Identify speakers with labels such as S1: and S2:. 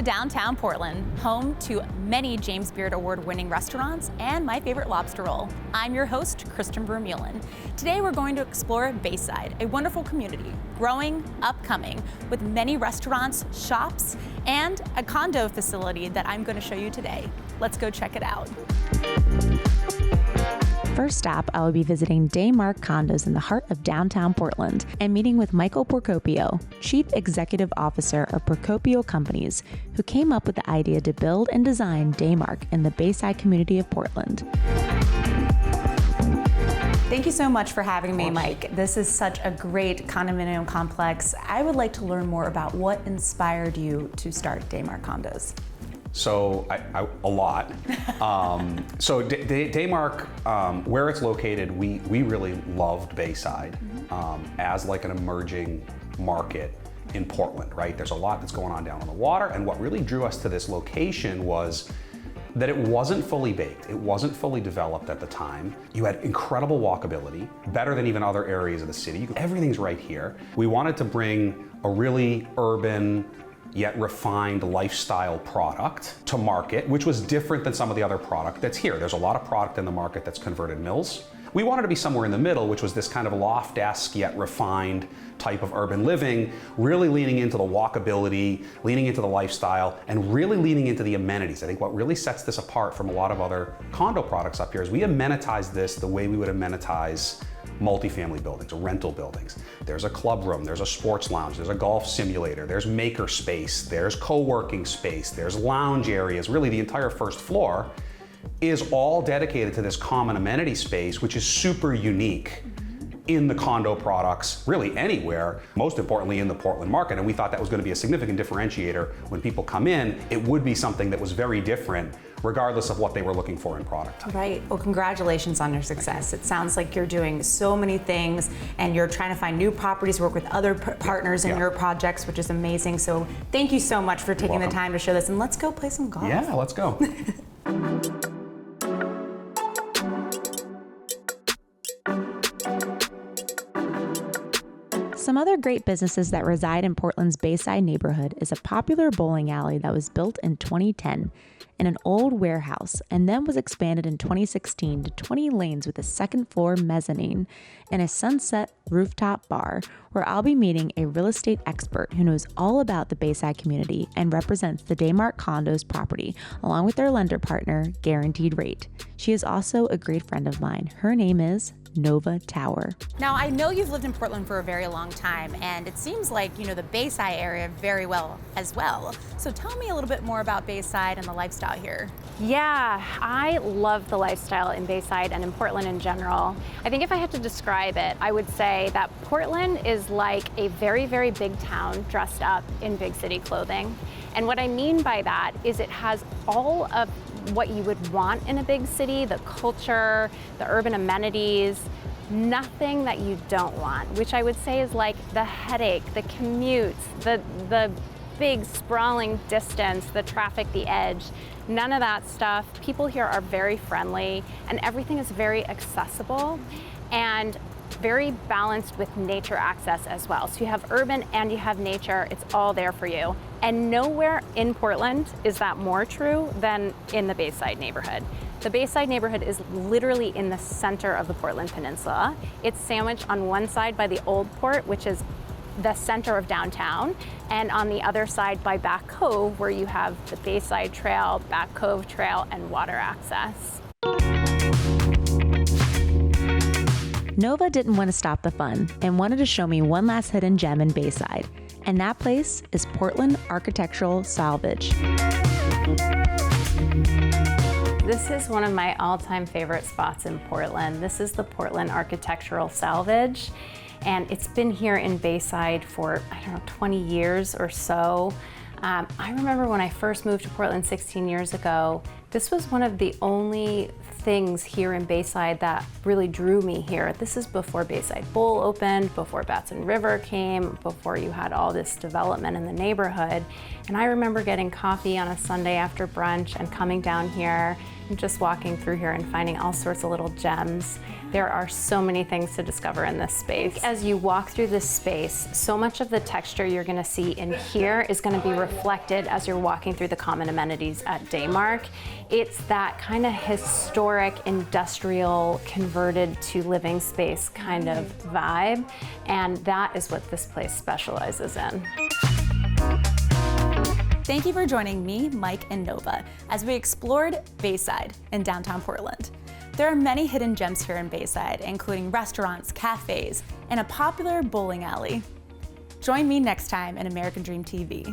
S1: downtown Portland, home to many James Beard Award-winning restaurants and my favorite lobster roll. I'm your host, Kristan Vermeulen. Today we're going to explore Bayside, a wonderful community, growing, upcoming, with many restaurants, shops, and a condo facility that I'm going to show you today. Let's go check it out.
S2: First stop, I will be visiting Daymark Condos in the heart of downtown Portland and meeting with Michael Procopio, Chief Executive Officer of Procopio Companies, who came up with the idea to build and design Daymark in the Bayside community of Portland. Thank you so much for having me, Mike. This is such a great condominium complex. I would like to learn more about what inspired you to start Daymark Condos.
S3: So a lot. So Daymark, where it's located, we really loved Bayside as like an emerging market in Portland, right? There's a lot that's going on down on the water, and what really drew us to this location was that it wasn't fully baked. It wasn't fully developed at the time. You had incredible walkability, better than even other areas of the city. Everything's right here. We wanted to bring a really urban, yet refined lifestyle product to market, which was different than some of the other product that's here. There's a lot of product in the market that's converted mills. We wanted to be somewhere in the middle, which was this kind of loft-esque yet refined type of urban living, really leaning into the walkability, leaning into the lifestyle, and really leaning into the amenities. I think what really sets this apart from a lot of other condo products up here is we amenitize this the way we would amenitize multifamily buildings or rental buildings. There's a club room, there's a sports lounge, there's a golf simulator, there's maker space, there's co-working space, there's lounge areas. Really the entire first floor is all dedicated to this common amenity space, which is super unique in the condo products, really anywhere, most importantly in the Portland market. And we thought that was going to be a significant differentiator when people come in. It would be something that was very different regardless of what they were looking for in product.
S2: Right. Well, congratulations on your success. It sounds like you're doing so many things and you're trying to find new properties, work with other partners in your projects, which is amazing. So thank you so much for taking the time to show this, and let's go play some golf.
S3: Yeah, let's go.
S2: Some other great businesses that reside in Portland's Bayside neighborhood is a popular bowling alley that was built in 2010 in an old warehouse and then was expanded in 2016 to 20 lanes with a second floor mezzanine and a sunset rooftop bar, where I'll be meeting a real estate expert who knows all about the Bayside community and represents the Daymark Condos property along with their lender partner, Guaranteed Rate. She is also a great friend of mine. Her name is Nova Tower.
S1: Now, I know you've lived in Portland for a very long time, and it seems like you know the Bayside area very well as well. So tell me a little bit more about Bayside and the lifestyle here.
S4: Yeah, I love the lifestyle in Bayside and in Portland in general. I think if I had to describe it, I would say that Portland is like a very, very big town dressed up in big city clothing. And what I mean by that is it has all of what you would want in a big city, the culture, the urban amenities, nothing that you don't want, which I would say is like the headache, the commute, the big sprawling distance, the traffic, the edge, none of that stuff. People here are very friendly and everything is very accessible and very balanced with nature access as well. So you have urban and you have nature, it's all there for you. And nowhere in Portland is that more true than in the Bayside neighborhood. The Bayside neighborhood is literally in the center of the Portland Peninsula. It's sandwiched on one side by the Old Port, which is the center of downtown, and on the other side by Back Cove, where you have the Bayside Trail, Back Cove Trail, and water access.
S2: Nova didn't want to stop the fun and wanted to show me one last hidden gem in Bayside, and that place is Portland Architectural Salvage.
S4: This is one of my all-time favorite spots in Portland. This is the Portland Architectural Salvage, and it's been here in Bayside for, 20 years or so. I remember when I first moved to Portland 16 years ago, this was one of the only things here in Bayside that really drew me here. This is before Bayside Bowl opened, before Batson River came, before you had all this development in the neighborhood. And I remember getting coffee on a Sunday after brunch and coming down here Just walking through here and finding all sorts of little gems. There are so many things to discover in this space. As you walk through this space, so much of the texture you're gonna see in here is gonna be reflected as you're walking through the common amenities at Daymark. It's that kind of historic, industrial, converted to living space kind of vibe, and that is what this place specializes in.
S1: Thank you for joining me, Mike, and Nova as we explored Bayside in downtown Portland. There are many hidden gems here in Bayside, including restaurants, cafes, and a popular bowling alley. Join me next time in American Dream TV.